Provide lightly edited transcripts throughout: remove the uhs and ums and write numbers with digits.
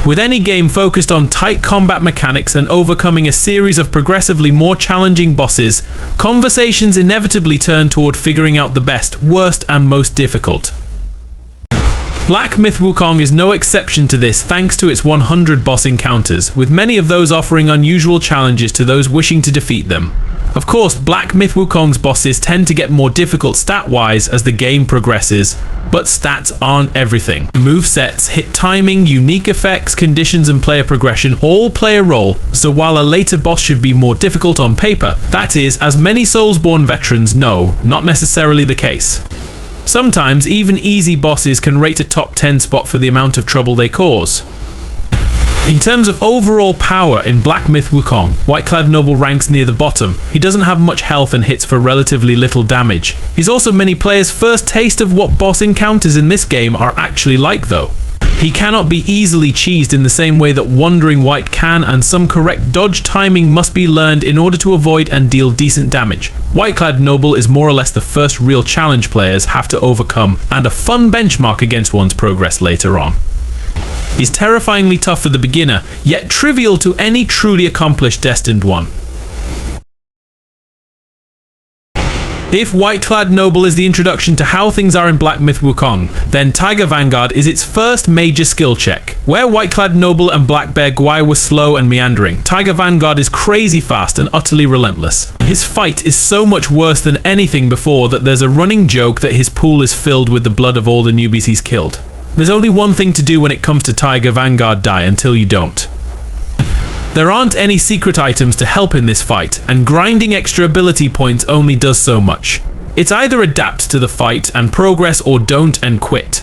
With any game focused on tight combat mechanics and overcoming a series of progressively more challenging bosses, conversations inevitably turn toward figuring out the best, worst, and most difficult. Black Myth Wukong is no exception to this thanks to its 100 boss encounters, with many of those offering unusual challenges to those wishing to defeat them. Of course, Black Myth Wukong's bosses tend to get more difficult stat-wise as the game progresses, but stats aren't everything. Movesets, hit timing, unique effects, conditions, and player progression all play a role, so while a later boss should be more difficult on paper, that is, as many Soulsborne veterans know, not necessarily the case. Sometimes, even easy bosses can rate a top 10 spot for the amount of trouble they cause. In terms of overall power in Black Myth Wukong, White-Clad Noble ranks near the bottom. He doesn't have much health and hits for relatively little damage. He's also many players' first taste of what boss encounters in this game are actually like though. He cannot be easily cheesed in the same way that Wandering White can, and some correct dodge timing must be learned in order to avoid and deal decent damage. White-Clad Noble is more or less the first real challenge players have to overcome, and a fun benchmark against one's progress later on. He's terrifyingly tough for the beginner, yet trivial to any truly accomplished Destined one. If White-Clad Noble is the introduction to how things are in Black Myth Wukong, then Tiger Vanguard is its first major skill check. Where White-Clad Noble and Black Bear Gwai were slow and meandering, Tiger Vanguard is crazy fast and utterly relentless. His fight is so much worse than anything before that there's a running joke that his pool is filled with the blood of all the newbies he's killed. There's only one thing to do when it comes to Tiger Vanguard: die until you don't. There aren't any secret items to help in this fight, and grinding extra ability points only does so much. It's either adapt to the fight and progress, or don't and quit.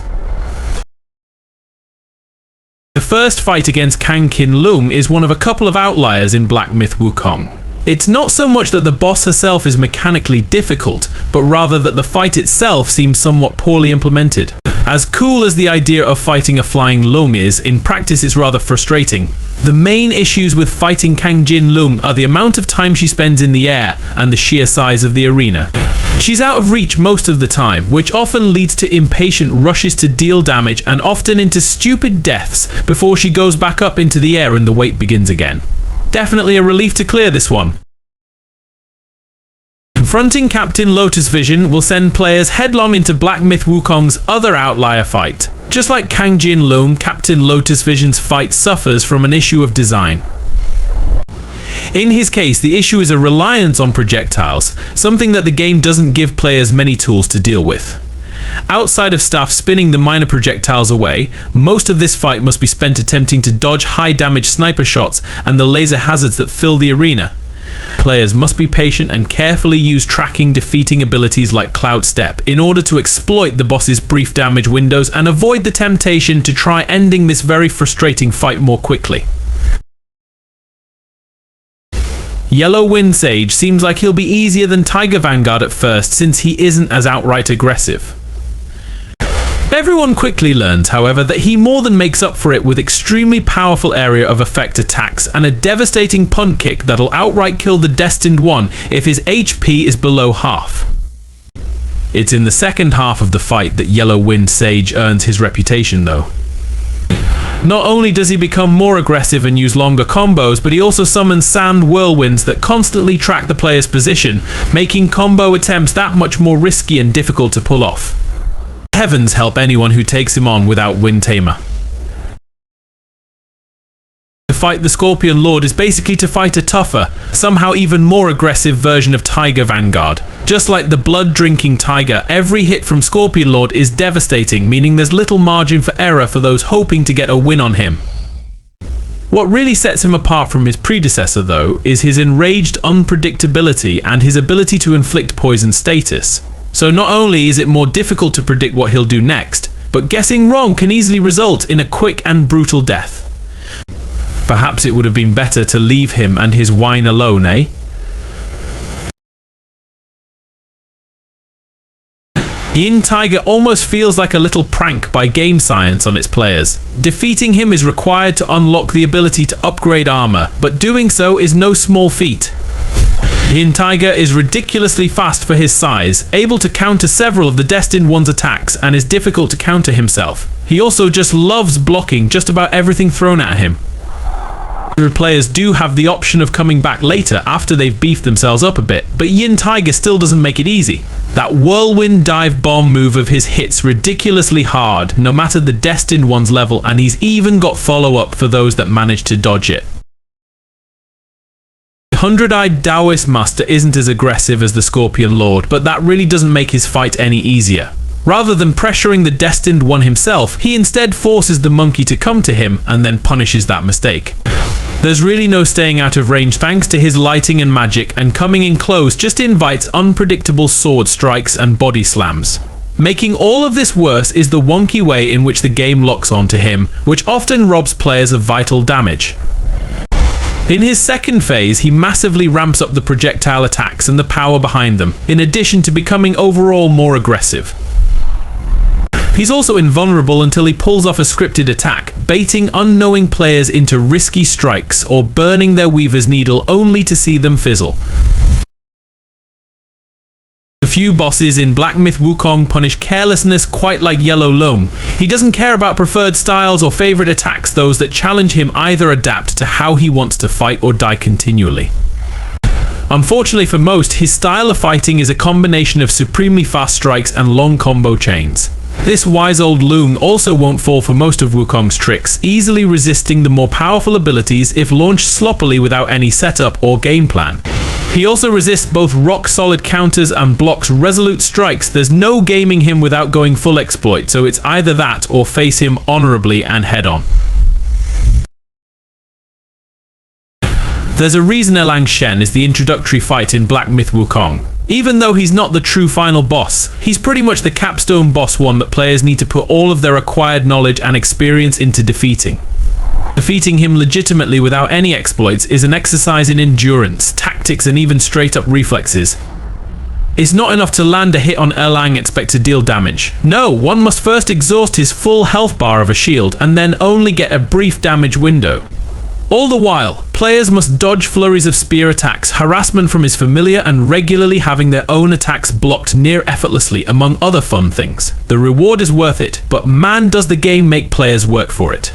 The first fight against Kang Kin Lung is one of a couple of outliers in Black Myth Wukong. It's not so much that the boss herself is mechanically difficult, but rather that the fight itself seems somewhat poorly implemented. As cool as the idea of fighting a flying Lung is, in practice it's rather frustrating. The main issues with fighting Kang Jin Lung are the amount of time she spends in the air and the sheer size of the arena. She's out of reach most of the time, which often leads to impatient rushes to deal damage and often into stupid deaths before she goes back up into the air and the wait begins again. Definitely a relief to clear this one. Confronting Captain Lotus Vision will send players headlong into Black Myth Wukong's other outlier fight. Just like Kang Jin Lung, Captain Lotus Vision's fight suffers from an issue of design. In his case, the issue is a reliance on projectiles, something that the game doesn't give players many tools to deal with. Outside of staff spinning the minor projectiles away, most of this fight must be spent attempting to dodge high damage sniper shots and the laser hazards that fill the arena. Players must be patient and carefully use tracking defeating abilities like Cloud Step in order to exploit the boss's brief damage windows and avoid the temptation to try ending this very frustrating fight more quickly. Yellow Wind Sage seems like he'll be easier than Tiger Vanguard at first since he isn't as outright aggressive. Everyone quickly learns, however, that he more than makes up for it with extremely powerful area of effect attacks and a devastating punt kick that'll outright kill the Destined One if his HP is below half. It's in the second half of the fight that Yellow Wind Sage earns his reputation though. Not only does he become more aggressive and use longer combos, but he also summons sand whirlwinds that constantly track the player's position, making combo attempts that much more risky and difficult to pull off. Heavens help anyone who takes him on without Wind Tamer. To fight the Scorpion Lord is basically to fight a tougher, somehow even more aggressive version of Tiger Vanguard. Just like the blood-drinking tiger, every hit from Scorpion Lord is devastating, meaning there's little margin for error for those hoping to get a win on him. What really sets him apart from his predecessor, though, is his enraged unpredictability and his ability to inflict poison status. So not only is it more difficult to predict what he'll do next, but guessing wrong can easily result in a quick and brutal death. Perhaps it would have been better to leave him and his wine alone, eh? Yin Tiger almost feels like a little prank by game science on its players. Defeating him is required to unlock the ability to upgrade armor, but doing so is no small feat. Yin Tiger is ridiculously fast for his size, able to counter several of the Destined One's attacks, and is difficult to counter himself. He also just loves blocking just about everything thrown at him. Players do have the option of coming back later after they've beefed themselves up a bit, but Yin Tiger still doesn't make it easy. That whirlwind dive bomb move of his hits ridiculously hard, no matter the destined one's level, and he's even got follow-up for those that manage to dodge it. The 100-eyed Taoist master isn't as aggressive as the Scorpion Lord, but that really doesn't make his fight any easier. Rather than pressuring the destined one himself, he instead forces the monkey to come to him and then punishes that mistake. There's really no staying out of range thanks to his lighting and magic, and coming in close just invites unpredictable sword strikes and body slams. Making all of this worse is the wonky way in which the game locks onto him, which often robs players of vital damage. In his second phase, he massively ramps up the projectile attacks and the power behind them, in addition to becoming overall more aggressive. He's also invulnerable until he pulls off a scripted attack, baiting unknowing players into risky strikes or burning their weaver's needle only to see them fizzle. The few bosses in Black Myth Wukong punish carelessness quite like Yellow Loam. He doesn't care about preferred styles or favorite attacks. Those that challenge him either adapt to how he wants to fight or die continually. Unfortunately for most, his style of fighting is a combination of supremely fast strikes and long combo chains. This wise old loon also won't fall for most of Wukong's tricks, easily resisting the more powerful abilities if launched sloppily without any setup or game plan. He also resists both rock-solid counters and blocks resolute strikes. There's no gaming him without going full exploit, so it's either that or face him honorably and head-on. There's a reason Elang Shen is the introductory fight in Black Myth Wukong. Even though he's not the true final boss, he's pretty much the capstone boss one that players need to put all of their acquired knowledge and experience into defeating. Defeating him legitimately without any exploits is an exercise in endurance, tactics, and even straight-up reflexes. It's not enough to land a hit on Elang and expect to deal damage. No, one must first exhaust his full health bar of a shield and then only get a brief damage window. All the while, players must dodge flurries of spear attacks, harassment from his familiar, and regularly having their own attacks blocked near effortlessly, among other fun things. The reward is worth it, but man does the game make players work for it.